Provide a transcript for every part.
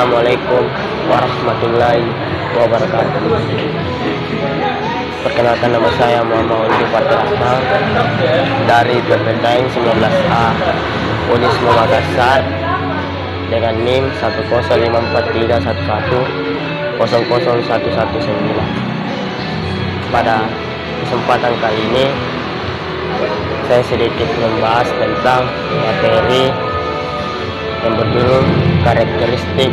Assalamualaikum warahmatullahi wabarakatuh. Perkenalkan, nama saya Muhammad Undi Fatirahman dari PPDAIN 19A Unisma Makassar dengan NIM 1054311000119. Pada kesempatan kali ini saya sedikit membahas tentang materi yang berjudul karakteristik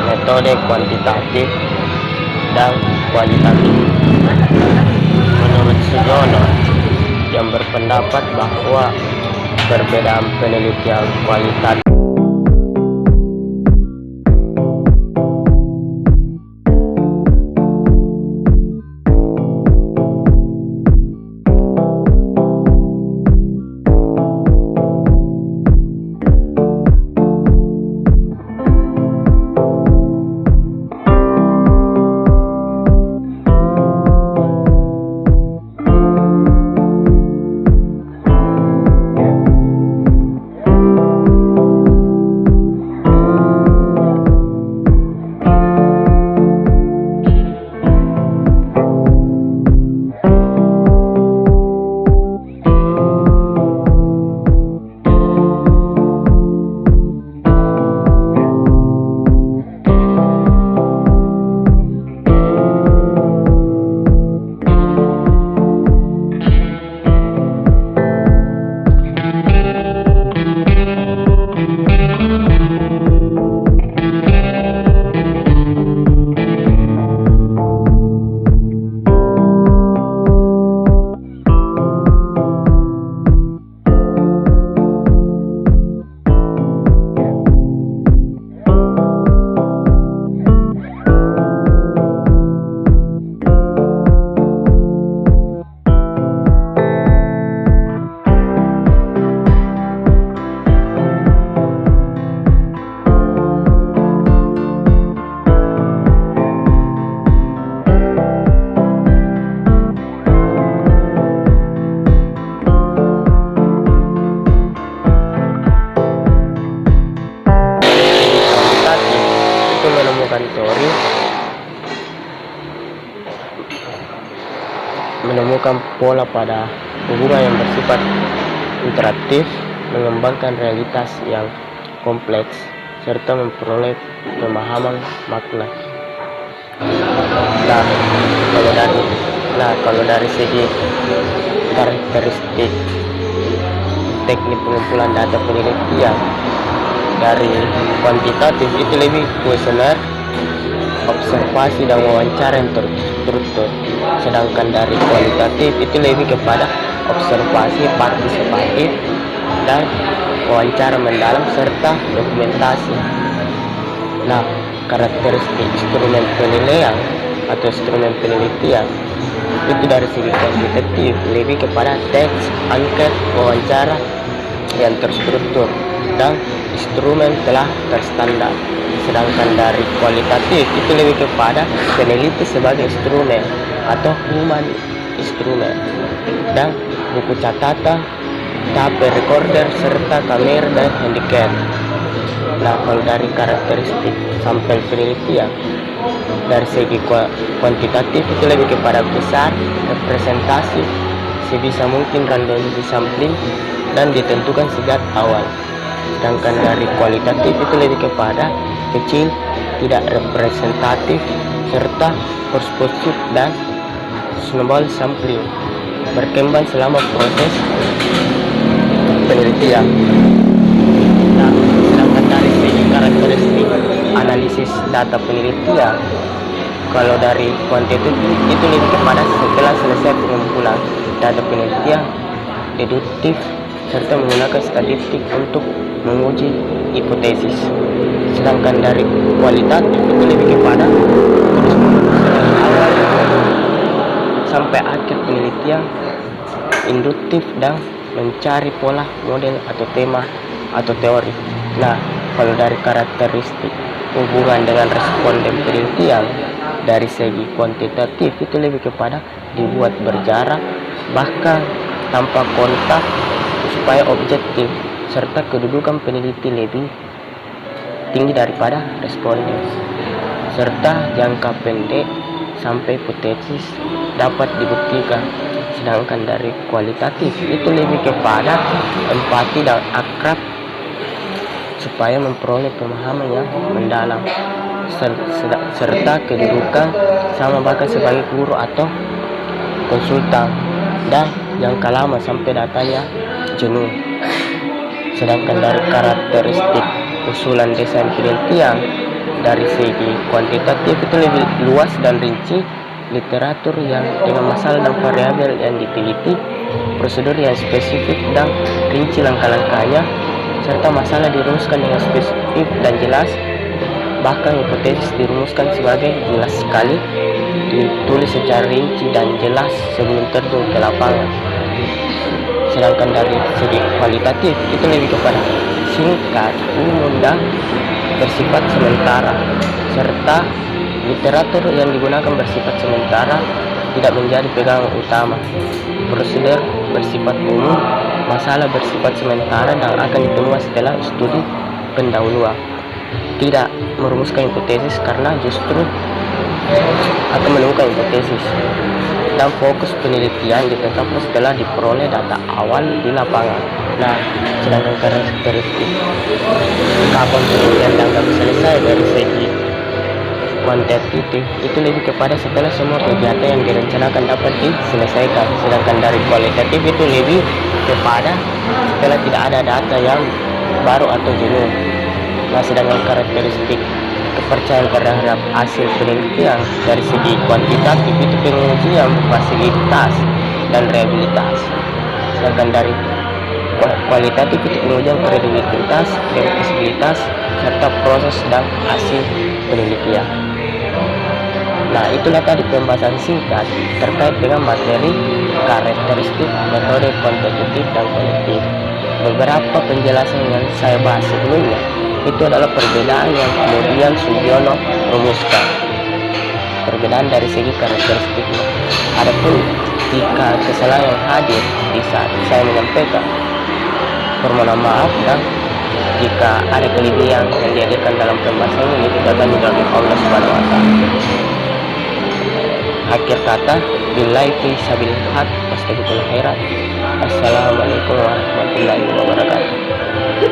metode kuantitatif dan kualitatif. Menurut Sujono yang berpendapat bahwa perbedaan penelitian kualitatif menemukan pola pada hubungan yang bersifat interaktif, mengembangkan realitas yang kompleks, serta memperoleh pemahaman makna. Kalau dari segi karakteristik teknik pengumpulan data penelitian, dari kuantitatif itu lebih kuesioner, observasi dan wawancara yang terstruktur, sedangkan dari kualitatif itu lebih kepada observasi partisipatif dan wawancara mendalam serta dokumentasi. Karakteristik instrumen penilaian atau instrumen penelitian itu dari segi kuantitatif lebih kepada teks, angket, wawancara yang terstruktur dan instrumen telah terstandar, sedangkan dari kualitatif itu lebih kepada peneliti sebagai instrumen atau human instrumen dan buku catatan, tape recorder serta kamera dan handycam. Kalau dari karakteristik sampel penelitian, dari segi kuantitatif itu lebih kepada besar, representasi, sebisa mungkin random sampling dan ditentukan sejak awal. Sedangkan dari kualitatif itu lebih kepada kecil, tidak representatif, serta perspektif dan snowball sampling, berkembang selama proses penelitian. Sedangkan dari segi karakteristik analisis data penelitian, kalau dari kuantitatif itu lebih kepada setelah selesai pengumpulan data penelitian, deduktif, serta menggunakan statistik untuk menguji hipotesis. Sedangkan dari kualitatif itu lebih kepada terus dari awal sampai akhir penelitian, induktif dan mencari pola, model atau tema atau teori. Kalau dari karakteristik hubungan dengan responden penelitian, dari segi kuantitatif itu lebih kepada dibuat berjarak, bahkan tanpa kontak supaya objektif, serta kedudukan peneliti lebih tinggi daripada responden, serta jangka pendek sampai hipotesis dapat dibuktikan. Sedangkan dari kualitatif itu lebih kepada empati dan akrab supaya memperoleh pemahaman yang mendalam, serta kedudukan sama bahkan sebagai guru atau konsultan, dan jangka lama sampai datanya jenuh. Sedangkan dari karakteristik usulan desain penelitian dari segi kuantitatif itu lebih luas dan rinci, literatur yang dengan masalah dan variabel yang diteliti, prosedur yang spesifik dan rinci langkah-langkahnya, serta masalah dirumuskan dengan spesifik dan jelas, bahkan hipotesis dirumuskan sebagai jelas sekali, ditulis secara rinci dan jelas sebelum terjun ke lapangan. Sedangkan dari segi kualitatif itu lebih kepada singkat, umum, dan bersifat sementara, serta literatur yang digunakan bersifat sementara, tidak menjadi pegangan utama, prosedur bersifat umum, masalah bersifat sementara dan akan ditemukan setelah studi pendahuluan, tidak merumuskan hipotesis karena justru akan menemukan hipotesis, dan fokus penelitian ditetapkan setelah diperoleh data awal di lapangan. Nah, sedangkan karakteristik kapan penelitian dianggap selesai dari segi kuantitatif itu lebih kepada setelah semua kegiatan yang direncanakan dapat diselesaikan. Sedangkan dari kualitatif itu lebih kepada setelah tidak ada data yang baru atau jenuh. Nah, sedangkan karakteristik kepercayaan terhadap hasil penelitian dari segi kuantitatif itu pengujian fasilitas dan reliabilitas. Sedangkan dari kualitatif itu pengujian kredibilitas, verifikasibilitas, serta proses dan hasil penelitian. Nah, itulah tadi pembahasan singkat terkait dengan materi karakteristik metode kuantitatif dan kualitatif. Beberapa penjelasan yang saya bahas sebelumnya itu adalah perbedaan yang kemudian Sugiono rumuskan, perbedaan dari segi karakteristiknya. Adapun jika kesalahan yang hadir di saat saya menyampaikan, permohonan maaf, dan jika ada kelebihan yang dihadirkan dalam pembahasan ini itu datang dari Allah Subhanahu wa Ta'ala. Akhir kata, billahi fi sabilillah, wastaghfirul khairat. Assalamualaikum warahmatullahi wabarakatuh.